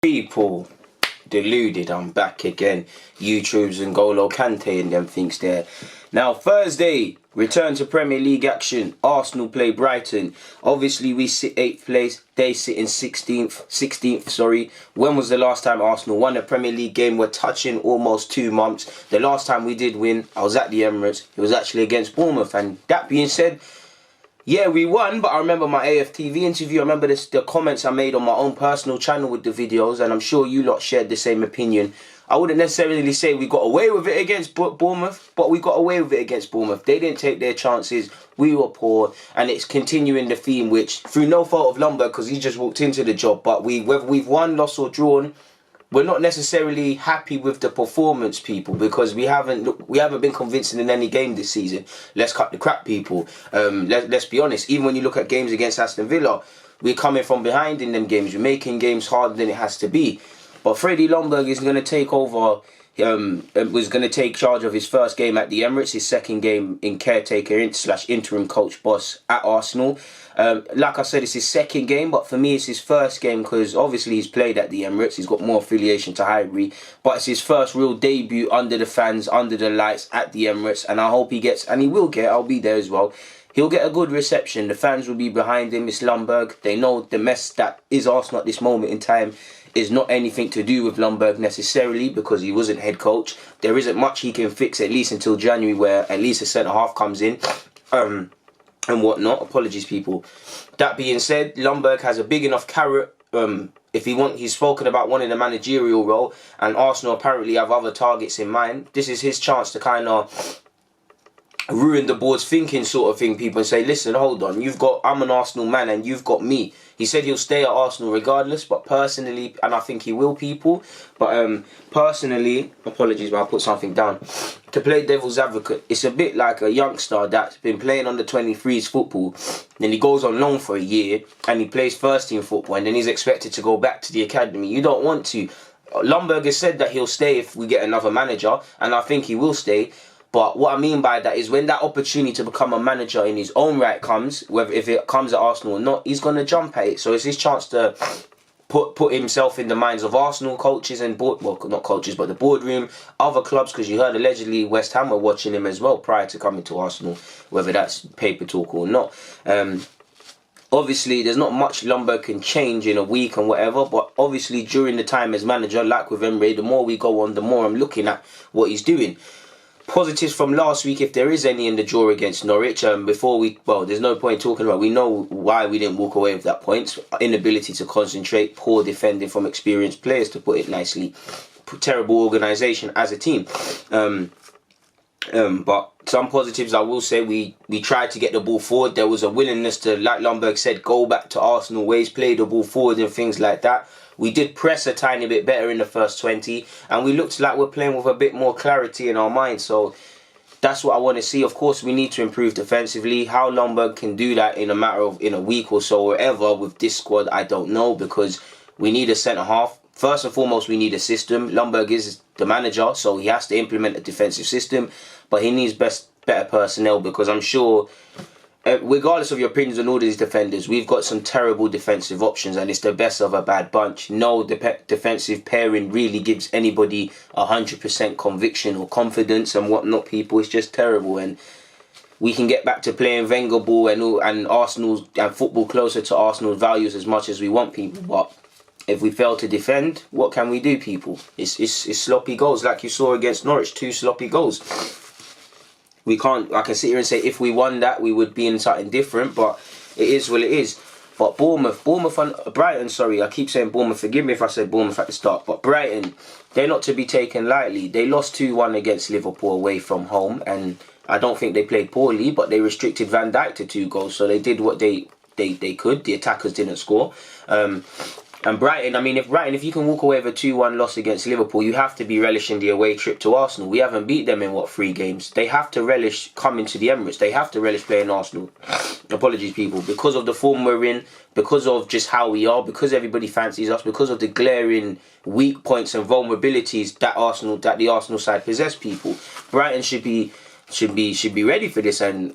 People, Deluded, I'm back again. YouTube's and N'Golo Kante and them things there. Now, Thursday, return to Premier League action. Arsenal play Brighton. Obviously, we sit 8th place. They sit in 16th, sorry. When was the last time Arsenal won a Premier League game? We're touching almost 2 months. The last time we did win, I was at the Emirates. It was actually against Bournemouth. And that being said, yeah, we won, but I remember my AFTV interview. I remember the comments I made on my own personal channel with the videos, and I'm sure you lot shared the same opinion. I wouldn't necessarily say we got away with it against Bournemouth, but we got away with it against Bournemouth. They didn't take their chances. We were poor, and it's continuing the theme, which, through no fault of Ljungberg, because he just walked into the job, but whether we've won, lost, or drawn, we're not necessarily happy with the performance, people, because we haven't been convincing in any game this season. Let's cut the crap, people. Let's be honest. Even when you look at games against Aston Villa, we're coming from behind in them games. We're making games harder than it has to be. But Freddie Ljungberg is going to take over. Was going to take charge of his first game at the Emirates, his second game in caretaker / interim coach boss at Arsenal. Like I said, it's his second game, but for me it's his first game because obviously he's played at the Emirates. He's got more affiliation to Highbury, but it's his first real debut under the fans, under the lights at the Emirates, and I hope he gets, and he will get, I'll be there as well. He'll get a good reception. The fans will be behind him. It's Ljungberg. They know the mess that is Arsenal at this moment in time is not anything to do with Ljungberg necessarily because he wasn't head coach. There isn't much he can fix, at least until January, where at least a centre-half comes in and whatnot. Apologies, people. That being said, Ljungberg has a big enough carrot. He's spoken about wanting a managerial role, and Arsenal apparently have other targets in mind. This is his chance to kind of ruin the board's thinking, sort of thing, people, and say, listen, hold on, I'm an Arsenal man and you've got me. He said he'll stay at Arsenal regardless, but personally, and I think he will, people, but personally, apologies, but I'll put something down. To play devil's advocate, it's a bit like a youngster that's been playing under 23s football, then he goes on loan for a year and he plays first team football, and then he's expected to go back to the academy. You don't want to. Ljungberg has said that he'll stay if we get another manager, and I think he will stay. But what I mean by that is when that opportunity to become a manager in his own right comes, if it comes at Arsenal or not, he's going to jump at it. So it's his chance to put himself in the minds of Arsenal coaches and not coaches, but the boardroom, other clubs, because you heard allegedly West Ham were watching him as well prior to coming to Arsenal, whether that's paper talk or not. Obviously, there's not much Ljungberg can change in a week and whatever, but obviously during the time as manager, like with Emery, the more we go on, the more I'm looking at what he's doing. Positives from last week, if there is any, in the draw against Norwich. There's no point talking about. We know why we didn't walk away with that point. Inability to concentrate, poor defending from experienced players, to put it nicely. Terrible organisation as a team. But some positives, I will say, we tried to get the ball forward. There was a willingness to, like Ljungberg said, go back to Arsenal ways, play the ball forward and things like that. We did press a tiny bit better in the first 20, and we looked like we're playing with a bit more clarity in our mind. So that's what I want to see. Of course, we need to improve defensively. How Ljungberg can do that in a week or so, or whatever, with this squad, I don't know, because we need a centre-half. First and foremost, we need a system. Ljungberg is the manager, so he has to implement a defensive system, but he needs better personnel, because I'm sure, regardless of your opinions on all these defenders, we've got some terrible defensive options, and it's the best of a bad bunch. No defensive pairing really gives anybody 100% conviction or confidence and whatnot, people. It's just terrible, and we can get back to playing Wenger ball and Arsenal and football closer to Arsenal's values as much as we want, people. But if we fail to defend, what can we do, people? It's sloppy goals, like you saw against Norwich, 2 sloppy goals. We can't, I can sit here and say if we won that, we would be in something different, but it is what it is. But Brighton, sorry, I keep saying Bournemouth, forgive me if I said Bournemouth at the start, but Brighton, they're not to be taken lightly. They lost 2-1 against Liverpool away from home, and I don't think they played poorly, but they restricted Van Dijk to 2 goals, so they did what they could. The attackers didn't score. And Brighton, if you can walk away with a 2-1 loss against Liverpool, you have to be relishing the away trip to Arsenal. We haven't beat them in, 3 games? They have to relish coming to the Emirates. They have to relish playing Arsenal. Apologies, people. Because of the form we're in, because of just how we are, because everybody fancies us, because of the glaring weak points and vulnerabilities that the Arsenal side possess, people. Brighton should be ready for this, and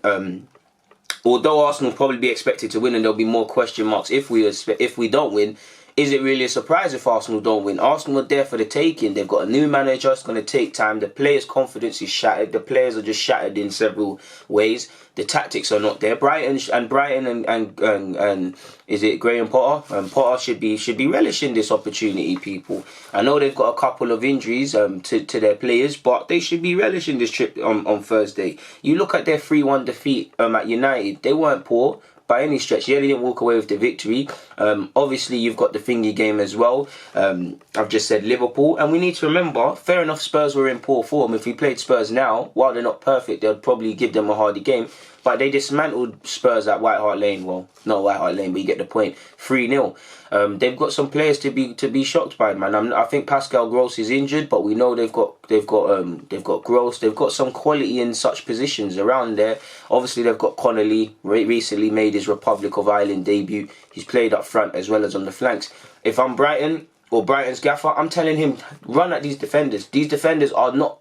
although Arsenal will probably be expected to win and there'll be more question marks if we don't win, is it really a surprise if Arsenal don't win? Arsenal are there for the taking. They've got a new manager. It's going to take time. The players' confidence is shattered. The players are just shattered in several ways. The tactics are not there. Brighton and is it Graham Potter? Potter should be relishing this opportunity, people. I know they've got a couple of injuries to their players, but they should be relishing this trip on Thursday. You look at their 3-1 defeat at United. They weren't poor by any stretch. Yeah, they didn't walk away with the victory. Obviously, you've got the thingy game as well. I've just said Liverpool. And we need to remember, fair enough, Spurs were in poor form. If we played Spurs now, while they're not perfect, they'd probably give them a harder game. But they dismantled Spurs at White Hart Lane. Well, not White Hart Lane, but you get the point. 3-0. They've got some players to be shocked by, man. I think Pascal Gross is injured, but we know they've got Gross. They've got some quality in such positions around there. Obviously, they've got Connolly. Recently made his Republic of Ireland debut. He's played up front as well as on the flanks. If I'm Brighton or Brighton's gaffer, I'm telling him, run at these defenders. These defenders are not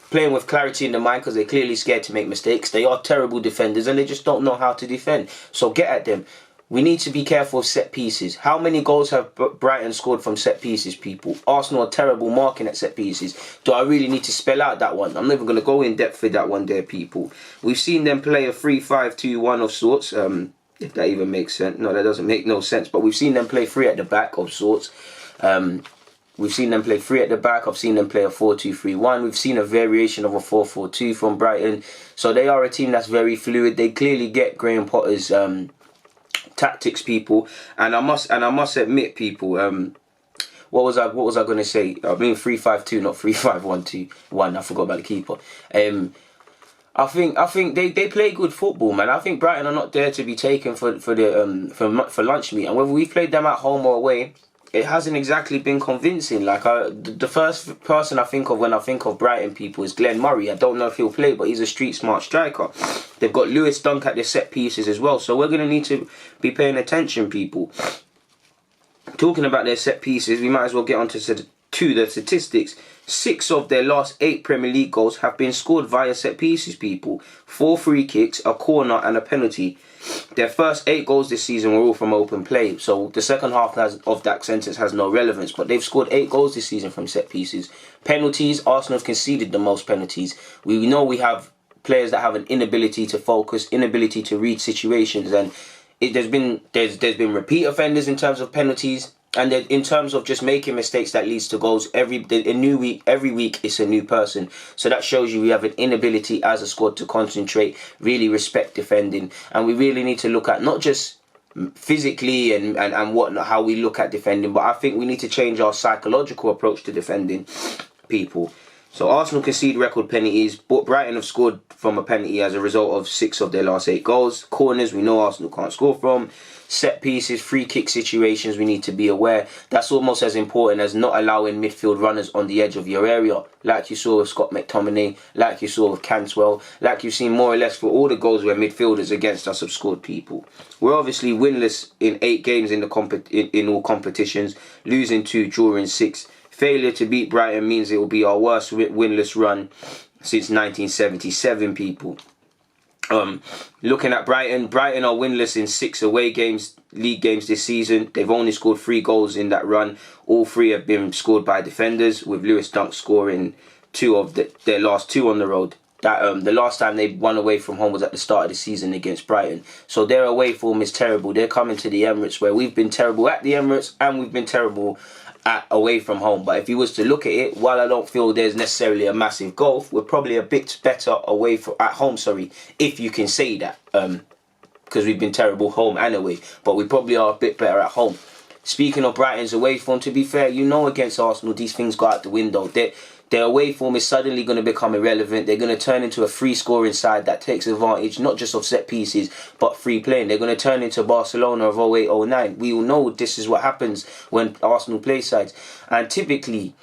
playing with clarity in the mind because they're clearly scared to make mistakes. They are terrible defenders and they just don't know how to defend. So get at them. We need to be careful of set pieces. How many goals have Brighton scored from set pieces, people? Arsenal are terrible marking at set pieces. Do I really need to spell out that one? I'm never going to go in depth with that one there, people. We've seen them play a 3-5-2-1 of sorts. If that even makes sense. No, that doesn't make no sense. But we've seen them play 3 at the back of sorts. We've seen them play 3 at the back. I've seen them play a 4-2-3-1. We've seen a variation of a 4-4-2 from Brighton. So they are a team that's very fluid. They clearly get Graham Potter's tactics, people. And I must admit, people. What was I going to say? I mean 3-5-2, not 3-5-1-2-1. I forgot about the keeper. I think they play good football, man. I think Brighton are not there to be taken for lunch meat. And whether we played them at home or away, it hasn't exactly been convincing. Like the first person I think of when I think of Brighton, people, is Glenn Murray. I don't know if he'll play, but he's a street smart striker. They've got Lewis Dunk at their set pieces as well, so we're going to need to be paying attention, people. Talking about their set pieces, we might as well get on to the statistics. 6 of their last 8 Premier League goals have been scored via set pieces, people. 4 free kicks, a corner and a penalty. Their first 8 goals this season were all from open play. So the second half of that sentence has no relevance. But they've scored 8 goals this season from set pieces. Penalties, Arsenal have conceded the most penalties. We know we have players that have an inability to focus, inability to read situations. And there's been repeat offenders in terms of penalties. And then in terms of just making mistakes that leads to goals, every week it's a new person. So that shows you we have an inability as a squad to concentrate, really respect defending. And we really need to look at not just physically and whatnot, how we look at defending, but I think we need to change our psychological approach to defending, people. So Arsenal concede record penalties, but Brighton have scored from a penalty as a result of 6 of their last 8 goals. Corners, we know Arsenal can't score from. Set pieces, free kick situations, we need to be aware. That's almost as important as not allowing midfield runners on the edge of your area, like you saw with Scott McTominay, like you saw with Cantwell, like you've seen more or less for all the goals where midfielders against us have scored, people. We're obviously winless in 8 games in all competitions, losing 2, drawing 6. Failure to beat Brighton means it will be our worst winless run since 1977, people. Looking at Brighton are winless in 6 away games, league games this season. They've only scored 3 goals in that run. All 3 have been scored by defenders, with Lewis Dunk scoring 2 of their last 2 on the road. That the last time they won away from home was at the start of the season against Brighton. So their away form is terrible. They're coming to the Emirates, where we've been terrible at the Emirates and we've been terrible away from home. But if you was to look at it, while I don't feel there's necessarily a massive gulf, we're probably a bit better at home, if you can say that, because we've been terrible home and away, but we probably are a bit better at home. Speaking of Brighton's away form, to be fair, against Arsenal these things go out the window. Their away form is suddenly going to become irrelevant. They're going to turn into a free scoring side that takes advantage not just of set pieces but free playing. They're going to turn into Barcelona of 08-09. We all know this is what happens when Arsenal play sides. And typically,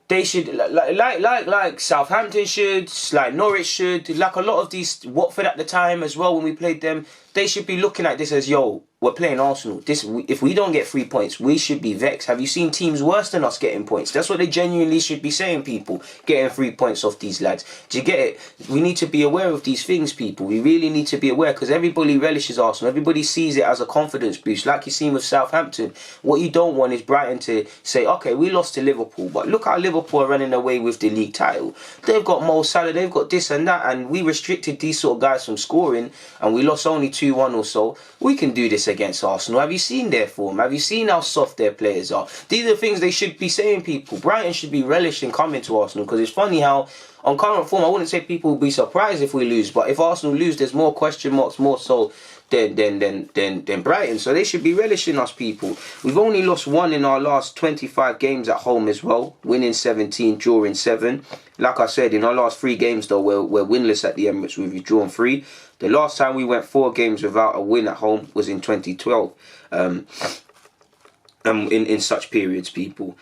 they should, like Southampton should, like Norwich should, like a lot of these, Watford at the time as well when we played them, they should be looking at this as, yo, we're playing Arsenal. If we don't get 3 points, we should be vexed. Have you seen teams worse than us getting points? That's what they genuinely should be saying, people. Getting 3 points off these lads. Do you get it? We need to be aware of these things, people. We really need to be aware, because everybody relishes Arsenal. Everybody sees it as a confidence boost, like you've seen with Southampton. What you don't want is Brighton to say, okay, we lost to Liverpool, but look how Liverpool are running away with the league title. They've got Mo Salah, they've got this and that, and we restricted these sort of guys from scoring, and we lost only 2-1 or so. We can do this against Arsenal. Have you seen their form? Have you seen how soft their players are? These are things they should be saying, people. Brighton should be relishing coming to Arsenal, because it's funny how on current form, I wouldn't say people will be surprised if we lose, but if Arsenal lose, there's more question marks, more so than Brighton. So they should be relishing us, people. We've only lost 1 in our last 25 games at home as well, winning 17, drawing 7. Like I said, in our last 3 games though, we're winless at the Emirates. We've drawn 3. The last time we went 4 games without a win at home was in 2012. In such periods, people.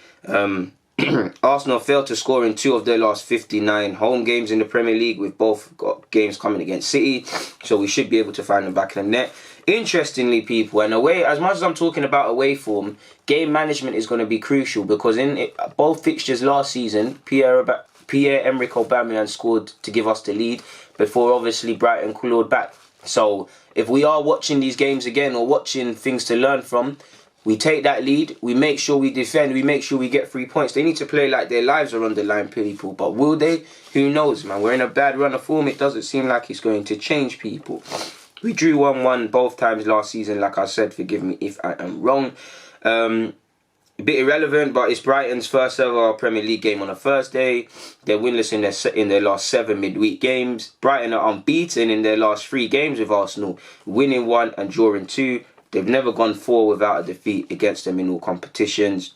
Arsenal failed to score in 2 of their last 59 home games in the Premier League. We've both got games coming against City, so we should be able to find them back in the net. Interestingly, people, and away, as much as I'm talking about away form, game management is going to be crucial, because in both fixtures last season, Pierre-Emerick Aubameyang scored to give us the lead before obviously Brighton clawed back. So if we are watching these games again, or watching things to learn from, we take that lead, we make sure we defend, we make sure we get 3 points. They need to play like their lives are on the line, people. But will they? Who knows, man. We're in a bad run of form. It doesn't seem like it's going to change, people. We drew 1-1 both times last season, like I said. Forgive me if I am wrong. A bit irrelevant, but it's Brighton's first ever Premier League game on a Thursday. They're winless in their last 7 midweek games. Brighton are unbeaten in their last 3 games with Arsenal, winning 1 and drawing 2. They've never gone 4 without a defeat against them in all competitions.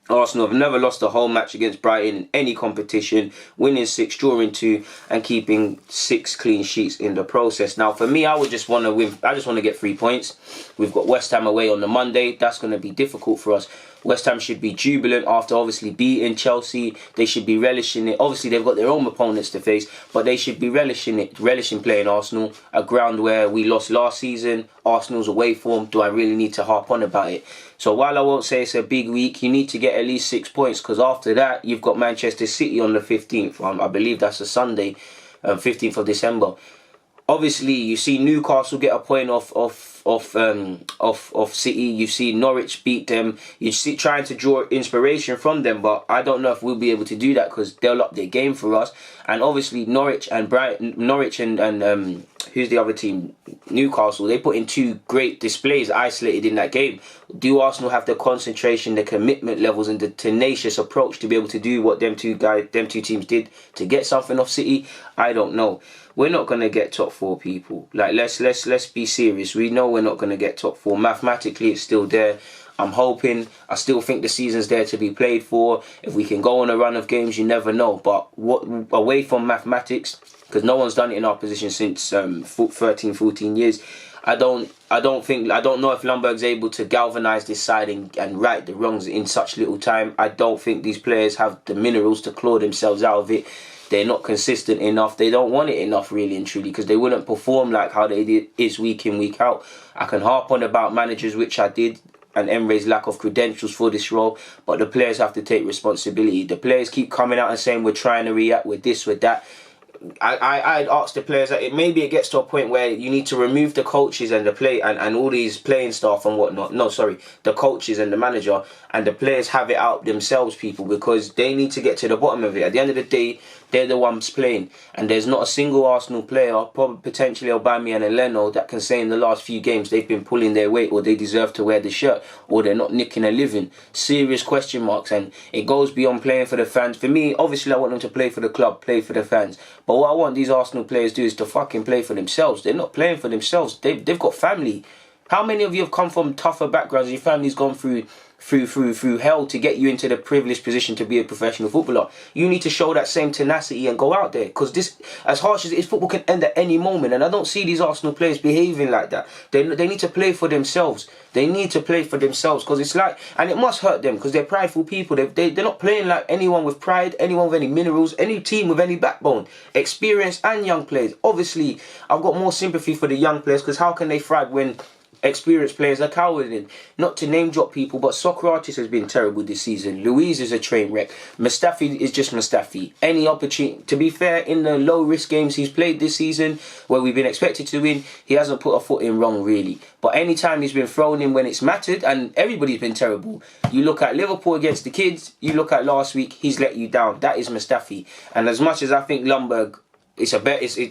Arsenal have never lost a home match against Brighton in any competition, winning 6, drawing 2, and keeping 6 clean sheets in the process. Now, for me, I would just want to win. I just want to get 3 points. We've got West Ham away on the Monday. That's going to be difficult for us. West Ham should be jubilant after obviously beating Chelsea. They should be relishing it. Obviously, they've got their own opponents to face, but they should be relishing playing Arsenal, a ground where we lost last season. Arsenal's away form. Do I really need to harp on about it? So while I won't say it's a big week, you need to get at least 6 points, because after that, you've got Manchester City on the 15th. I believe that's a Sunday, 15th of December. Obviously, you see Newcastle get a point off City. You see Norwich beat them. You see trying to draw inspiration from them, but I don't know if we'll be able to do that, because they'll up their game for us. And obviously Norwich and who's the other team? Newcastle. They put in 2 great displays isolated in that game. Do Arsenal have the concentration, the commitment levels, and the tenacious approach to be able to do what them two teams did to get something off City? I don't know. We're not going to get top 4, people. Like, let's be serious. We know we're not going to get top 4. Mathematically, it's still there. I'm hoping. I still think the season's there to be played for. If we can go on a run of games, you never know. But away from mathematics, because no one's done it in our position since 13, 14 years. I don't know if Ljungberg's able to galvanise this side and right the wrongs in such little time. I don't think these players have the minerals to claw themselves out of it. They're not consistent enough. They don't want it enough, really and truly, because they wouldn't perform like how they is week in, week out. I can harp on about managers, which I did, and Emery's lack of credentials for this role, but the players have to take responsibility. The players keep coming out and saying we're trying to react, we're this, we're that. I'd ask the players that maybe it gets to a point where you need to remove the coaches and the and all these playing staff and whatnot. No, sorry, the coaches and the manager, and the players have it out themselves, people, because they need to get to the bottom of it. At the end of the day, they're the ones playing, and there's not a single Arsenal player, probably potentially Aubameyang and Leno, that can say in the last few games they've been pulling their weight, or they deserve to wear the shirt, or they're not nicking a living. Serious question marks, and it goes beyond playing for the fans. For me, obviously I want them to play for the club, play for the fans, but what I want these Arsenal players to do is to fucking play for themselves. They're not playing for themselves. They've got family. How many of you have come from tougher backgrounds? Your family's gone through hell to get you into the privileged position to be a professional footballer. You need to show that same tenacity and go out there, because this, as harsh as it is, football can end at any moment, and I don't see these Arsenal players behaving like that. They need to play for themselves. They need to play for themselves, because it's like, and it must hurt them, because they're prideful people. They're not playing like anyone with pride, anyone with any minerals, any team with any backbone, experienced and young players. Obviously, I've got more sympathy for the young players, because how can they thrive when experienced players are cowarding. Not to name drop people, but Socrates has been terrible this season. Louise is a train wreck. Mustafi is just Mustafi. Any opportunity, to be fair, in the low risk games he's played this season, where we've been expected to win, he hasn't put a foot in wrong really. But anytime he's been thrown in when it's mattered, and everybody's been terrible. You look at Liverpool against the Kids, you look at last week, he's let you down. That is Mustafi. And as much as I think Ljungberg,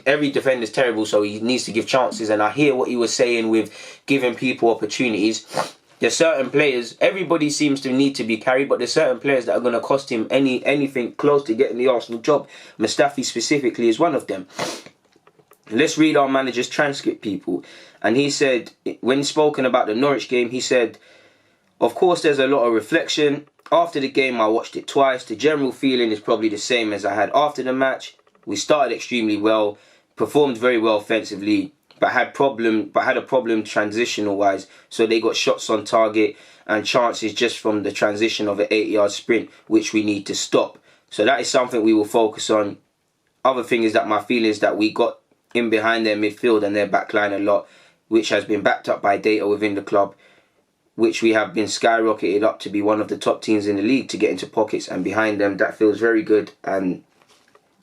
every defender's terrible, so he needs to give chances. And I hear what he was saying with giving people opportunities. There's certain players, everybody seems to need to be carried, but there's certain players that are going to cost him anything close to getting the Arsenal job. Mustafi specifically is one of them. Let's read our manager's transcript, people. And he said, when spoken about the Norwich game, he said, of course there's a lot of reflection. After the game I watched it twice. The general feeling is probably the same as I had after the match. We started extremely well, performed very well offensively, but had a problem transitional wise. So they got shots on target and chances just from the transition of an 8-yard sprint, which we need to stop. So that is something we will focus on. Other thing is that my feeling is that we got in behind their midfield and their backline a lot, which has been backed up by data within the club, which we have been skyrocketed up to be one of the top teams in the league to get into pockets and behind them. That feels very good, and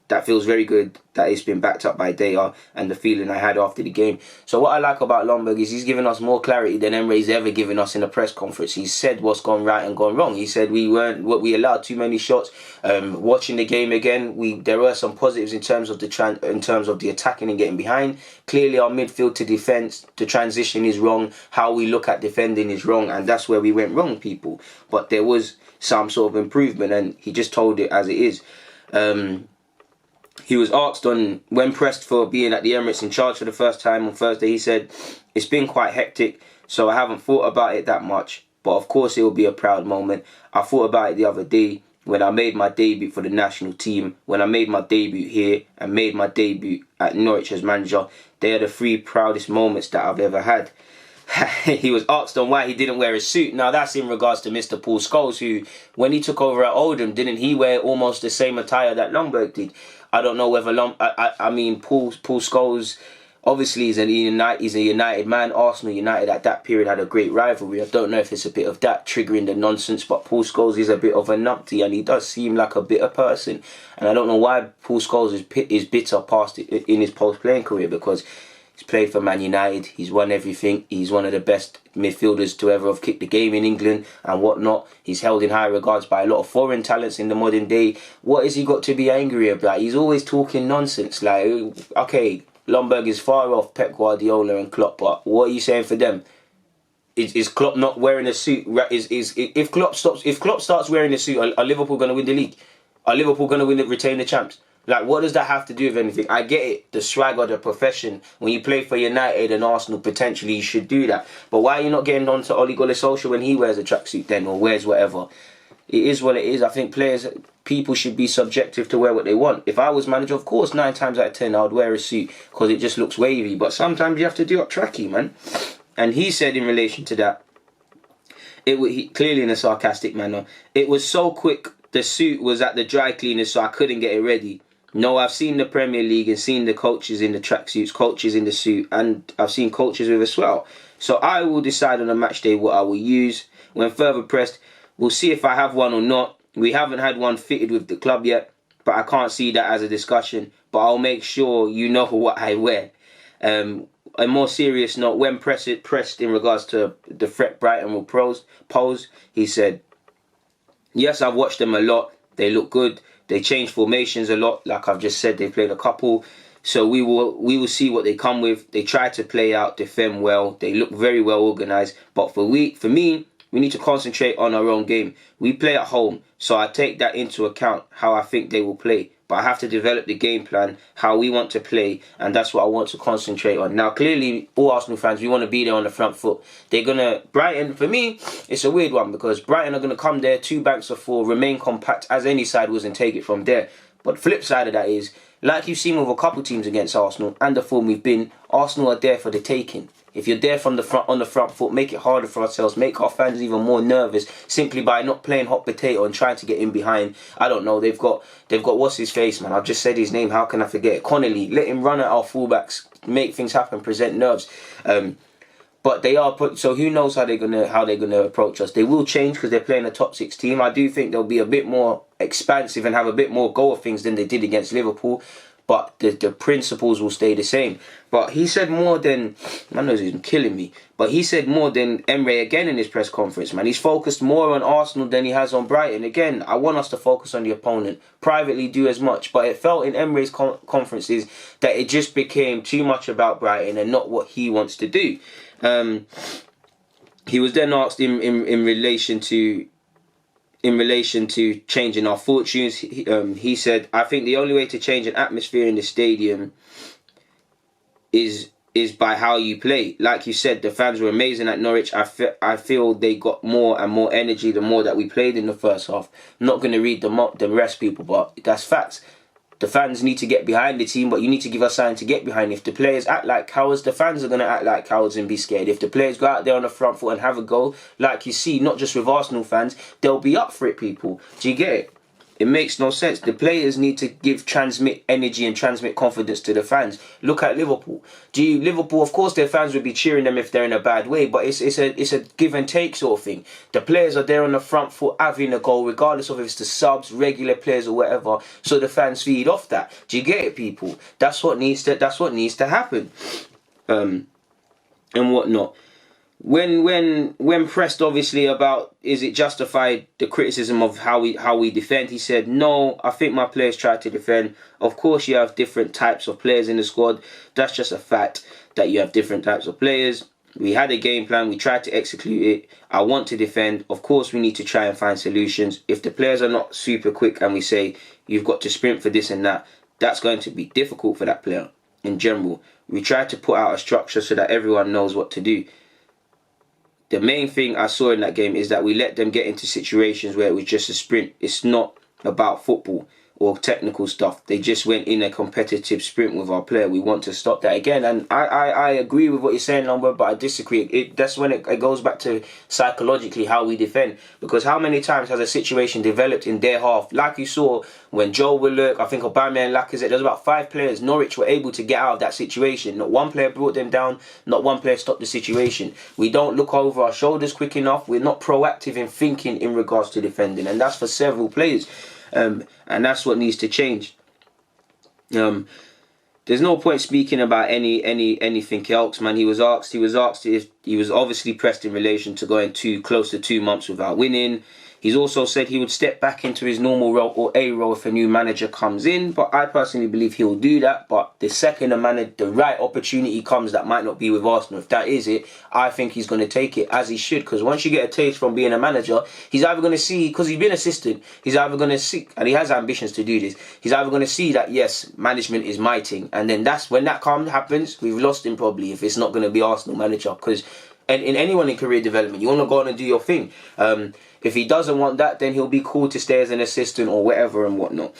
that feels very good that it's been backed up by data and the feeling I had after the game. So what I like about Ljungberg is he's given us more clarity than Emery's ever given us in a press conference. He said what's gone right and gone wrong. He said we allowed too many shots. Watching the game again, there were some positives in terms of the attacking and getting behind. Clearly our midfield to defence, the transition is wrong. How we look at defending is wrong, and that's where we went wrong, people. But there was some sort of improvement, and he just told it as it is. He was asked on when pressed for being at the Emirates in charge for the first time on Thursday. He said, it's been quite hectic, so I haven't thought about it that much. But of course it will be a proud moment. I thought about it the other day when I made my debut for the national team, when I made my debut here and made my debut at Norwich as manager. They are the 3 proudest moments that I've ever had. He was asked on why he didn't wear a suit. Now that's in regards to Mr. Paul Scholes, who, when he took over at Oldham, didn't he wear almost the same attire that Ljungberg did? I don't know whether Paul Scholes obviously he's a United man. Arsenal United at that period had a great rivalry. I don't know if it's a bit of that triggering the nonsense, but Paul Scholes is a bit of a numpty, and he does seem like a bitter person. And I don't know why Paul Scholes is bitter past in his post-playing career, because he's played for Man United. He's won everything. He's one of the best midfielders to ever have kicked the game in England and whatnot. He's held in high regards by a lot of foreign talents in the modern day. What has he got to be angry about? He's always talking nonsense. Like, okay, Ljungberg is far off Pep Guardiola and Klopp, but what are you saying for them? Is Klopp not wearing a suit? If Klopp starts wearing a suit, are Liverpool going to win the league? Are Liverpool going to retain the champs? Like, what does that have to do with anything? I get it, the swagger, the profession. When you play for United and Arsenal, potentially you should do that. But why are you not getting on to Ole Gunnar Solskjaer when he wears a tracksuit then, or wears whatever? It is what it is. I think people should be subjective to wear what they want. If I was manager, of course, 9 times out of 10, I would wear a suit because it just looks wavy. But sometimes you have to do up tracky, man. And he said in relation to that, clearly in a sarcastic manner, it was so quick, the suit was at the dry cleaners, so I couldn't get it ready. No, I've seen the Premier League and seen the coaches in the tracksuits, coaches in the suit, and I've seen coaches with a sweater. So I will decide on a match day what I will use. When further pressed, we'll see if I have one or not. We haven't had one fitted with the club yet, but I can't see that as a discussion. But I'll make sure you know what I wear. A more serious note, when pressed in regards to the threat Brighton will pose, he said, yes, I've watched them a lot. They look good. They change formations a lot. Like I've just said, they played a couple. So we will see what they come with. They try to play out, defend well. They look very well organised. But for me, we need to concentrate on our own game. We play at home, so I take that into account, how I think they will play. But I have to develop the game plan, how we want to play, and that's what I want to concentrate on. Now, clearly, all Arsenal fans, we want to be there on the front foot. Brighton, for me, it's a weird one, because Brighton are going to come there, 2 banks of 4, remain compact as any side was, and take it from there. But flip side of that is, like you've seen with a couple teams against Arsenal, and the form we've been, Arsenal are there for the taking. If you're there from the front on the front foot, make it harder for ourselves, make our fans even more nervous simply by not playing hot potato and trying to get in behind. I don't know. They've got what's his face, man. I've just said his name. How can I forget it? Connolly. Let him run at our fullbacks, make things happen, present nerves. But they are so who knows how they're gonna approach us. They will change because they're playing a top 6 team. I do think they'll be a bit more expansive and have a bit more go of things than they did against Liverpool. But the principles will stay the same. But he said more than, I know he's killing me, but he said more than Emery again in his press conference, man. He's focused more on Arsenal than he has on Brighton. Again, I want us to focus on the opponent. Privately do as much. But it felt in Emery's conferences that it just became too much about Brighton and not what he wants to do. He was then asked in relation to changing our fortunes. He said, I think the only way to change an atmosphere in the stadium is by how you play. Like you said, the fans were amazing at Norwich. I feel they got more and more energy the more that we played in the first half. I'm not going to read the rest, people, but that's facts. The fans need to get behind the team, but you need to give us something to get behind. If the players act like cowards, the fans are going to act like cowards and be scared. If the players go out there on the front foot and have a go, like you see, not just with Arsenal fans, they'll be up for it, people. Do you get it? It makes no sense. The players need to transmit energy and transmit confidence to the fans. Look at Liverpool. Liverpool, of course, their fans would be cheering them if they're in a bad way, but it's a give and take sort of thing. The players are there on the front foot having a goal, regardless of if it's the subs, regular players, or whatever. So the fans feed off that. Do you get it, people? That's what needs to happen, and whatnot. When pressed obviously about is it justified the criticism of how we defend, he said, no, I think my players tried to defend. Of course you have different types of players in the squad. That's just a fact that you have different types of players. We had a game plan, we tried to execute it. I want to defend. Of course we need to try and find solutions. If the players are not super quick and we say you've got to sprint for this and that, that's going to be difficult for that player in general. We try to put out a structure so that everyone knows what to do. The main thing I saw in that game is that we let them get into situations where it was just a sprint. It's not about football or technical stuff. They just went in a competitive sprint with our player. We want to stop that again. And I agree with what you're saying, Lumber, but I disagree. That's when it goes back to psychologically how we defend. Because how many times has a situation developed in their half? Like you saw when Joe Willock, I think Aubameyang and Lacazette, there's about 5 players. Norwich were able to get out of that situation. Not one player brought them down. Not one player stopped the situation. We don't look over our shoulders quick enough. We're not proactive in thinking in regards to defending. And that's for several players. And that's what needs to change. There's no point speaking about anything else, man. He was asked if he was obviously pressed in relation to going close to 2 months without winning. He's also said he would step back into his normal role or a role if a new manager comes in. But I personally believe he'll do that. But the second the right opportunity comes that might not be with Arsenal, if that is it, I think he's going to take it, as he should. Because once you get a taste from being a manager, he's either going to see, because he's been assistant, he's either going to see, and he has ambitions to do this, he's either going to see that, yes, management is my thing. And then that's when that happens, we've lost him probably, if it's not going to be Arsenal manager. Because in anyone in career development, you want to go on and do your thing. If he doesn't want that, then he'll be cool to stay as an assistant or whatever and whatnot.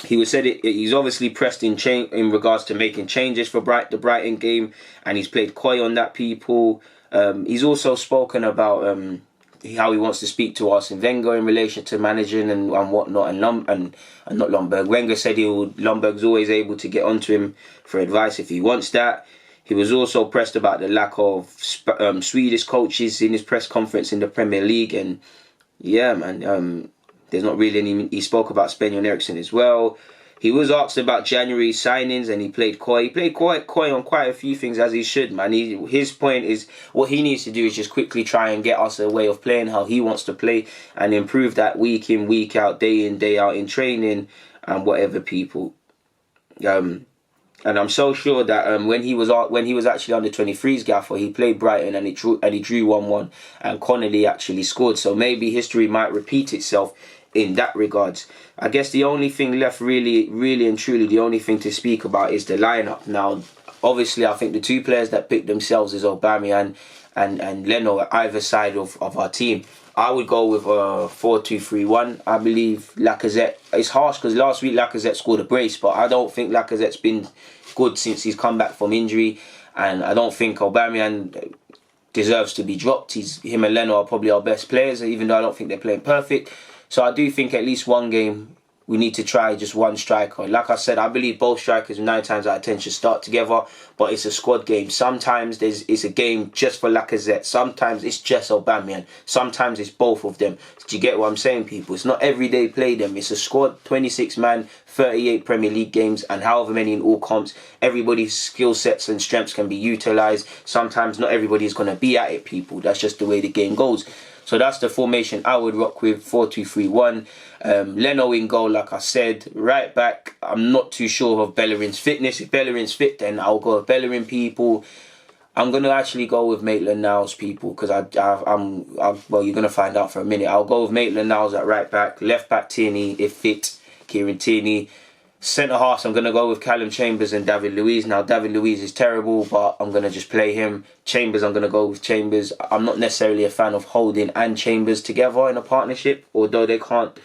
He's obviously pressed in regards to making changes for the Brighton game, and he's played coy on that, people. He's also spoken about how he wants to speak to Arsene Wenger in relation to managing and whatnot, and not Ljungberg. Wenger said Ljungberg's always able to get onto him for advice if he wants that. He was also pressed about the lack of Swedish coaches in his press conference in the Premier League. And yeah, man, there's not really any... He spoke about Sven Eriksson as well. He was asked about January signings and he played coy. He played quite coy on quite a few things, as he should, man. His point is what he needs to do is just quickly try and get us a way of playing how he wants to play and improve that week in, week out, day in, day out in training and whatever, people. And I'm so sure that when he was actually under 23's gaffer, he played Brighton and he drew 1-1, and Connolly actually scored. So maybe history might repeat itself in that regards. I guess the only thing left, really and truly, the only thing to speak about is the lineup. Now, obviously, I think the 2 players that picked themselves is Aubameyang and Leno at either side of our team. I would go with 4-2-3-1. I believe Lacazette. It's harsh because last week Lacazette scored a brace, but I don't think Lacazette's been good since he's come back from injury, and I don't think Aubameyang deserves to be dropped. Him and Leno are probably our best players, even though I don't think they're playing perfect. So I do think at least one game we need to try just one striker. Like I said, I believe both strikers 9 times out of 10 should start together, but it's a squad game. Sometimes it's a game just for Lacazette. Sometimes it's just Aubameyang. Sometimes it's both of them. Do you get what I'm saying, people? It's not every day play them. It's a squad, 26 man, 38 Premier League games, and however many in all comps. Everybody's skill sets and strengths can be utilised. Sometimes not everybody is going to be at it, people. That's just the way the game goes. So that's the formation I would rock with, 4-2-3-1. Leno in goal, like I said. Right back, I'm not too sure of Bellerin's fitness. If Bellerin's fit, then I'll go with Bellerin, people. I'm going to actually go with Maitland-Niles, people, because well, you're going to find out for a minute. I'll go with Maitland-Niles at right back. Left back, Tierney, if fit, Kieran Tierney. Centre halves, I'm going to go with Callum Chambers and David Luiz. Now, David Luiz is terrible, but I'm going to just play him. Chambers, I'm going to go with Chambers. I'm not necessarily a fan of Holding and Chambers together in a partnership, although they can't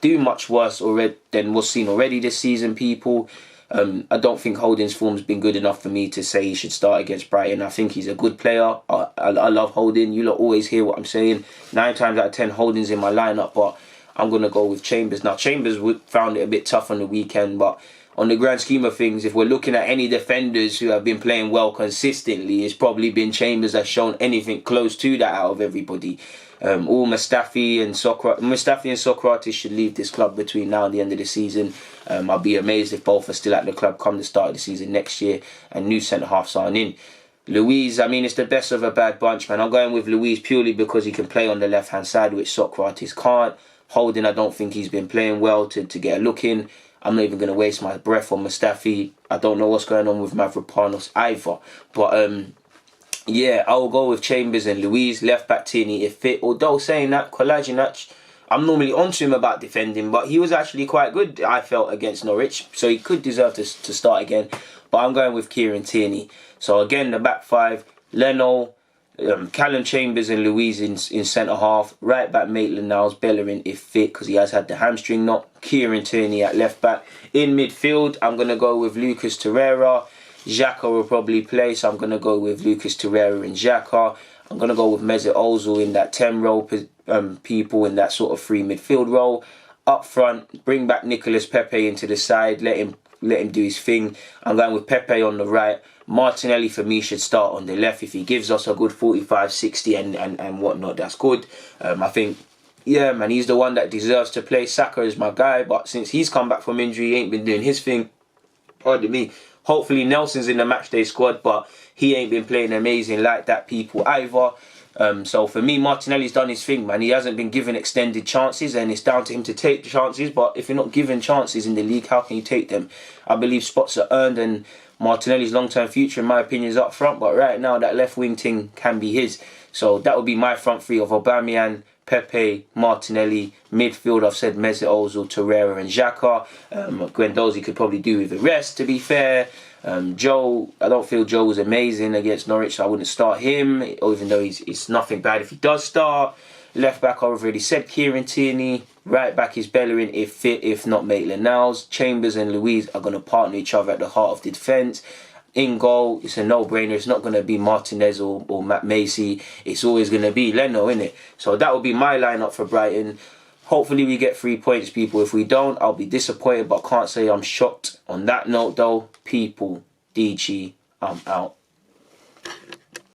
do much worse than what's seen already this season, people. I don't think Holding's form's been good enough for me to say he should start against Brighton. I think he's a good player. I love Holding. You lot always hear what I'm saying. 9 times out of 10, Holding's in my lineup, but I'm going to go with Chambers. Now, Chambers found it a bit tough on the weekend, but on the grand scheme of things, if we're looking at any defenders who have been playing well consistently, it's probably been Chambers that's shown anything close to that out of everybody. All Mustafi and Socrates should leave this club between now and the end of the season. I'll be amazed if both are still at the club come the start of the season next year and new centre-halves aren't in. Luiz, I mean, it's the best of a bad bunch, man. I'm going with Luiz purely because he can play on the left-hand side, which Socrates can't. Holding, I don't think he's been playing well to get a look in. I'm not even going to waste my breath on Mustafi. I don't know what's going on with Mavropanos either. But, yeah, I'll go with Chambers and Luiz. Left back Tierney if fit. Although saying that, Kolasinac, I'm normally onto him about defending, but he was actually quite good, I felt, against Norwich. So he could deserve to start again. But I'm going with Kieran Tierney. So again, the back 5, Leno, Callum Chambers and Luiz in centre half. Right back Maitland-Niles, Bellerin if fit because he has had the hamstring knock. Kieran Tierney at left back. In midfield, I'm going to go with Lucas Torreira. Xhaka will probably play, so I'm going to go with Lucas Torreira and Xhaka. I'm going to go with Mesut Ozil in that 10 role, people in that sort of free midfield role. Up front, bring back Nicolas Pepe into the side, let him do his thing. I'm going with Pepe on the right. Martinelli for me should start on the left. If he gives us a good 45, 60 and whatnot, that's good. I think, yeah, man, he's the one that deserves to play. Saka is my guy, but since he's come back from injury, he ain't been doing his thing. Pardon me. Hopefully Nelson's in the matchday squad, but he ain't been playing amazing like that, people, either. So for me, Martinelli's done his thing, man. He hasn't been given extended chances, and it's down to him to take the chances. But if you're not given chances in the league, how can you take them? I believe spots are earned, and Martinelli's long-term future, in my opinion, is up front. But right now, that left wing thing can be his. So that would be my front three of Aubameyang, Pepe, Martinelli. Midfield, I've said Mesut Ozil, Torreira and Xhaka. Guendouzi could probably do with the rest, to be fair. Joe, I don't feel Joe was amazing against Norwich, so I wouldn't start him, even though it's nothing bad if he does start. Left back, I already said Kieran Tierney. Right back is Bellerin if fit, if not Maitland-Niles. Chambers and Luiz are going to partner each other at the heart of the defence. In goal, it's a no-brainer. It's not going to be Martinez or Matt Macy. It's always going to be Leno, innit? So that will be my lineup for Brighton. Hopefully we get 3 points, people. If we don't, I'll be disappointed, but can't say I'm shocked. On that note, though, people, DG, I'm out.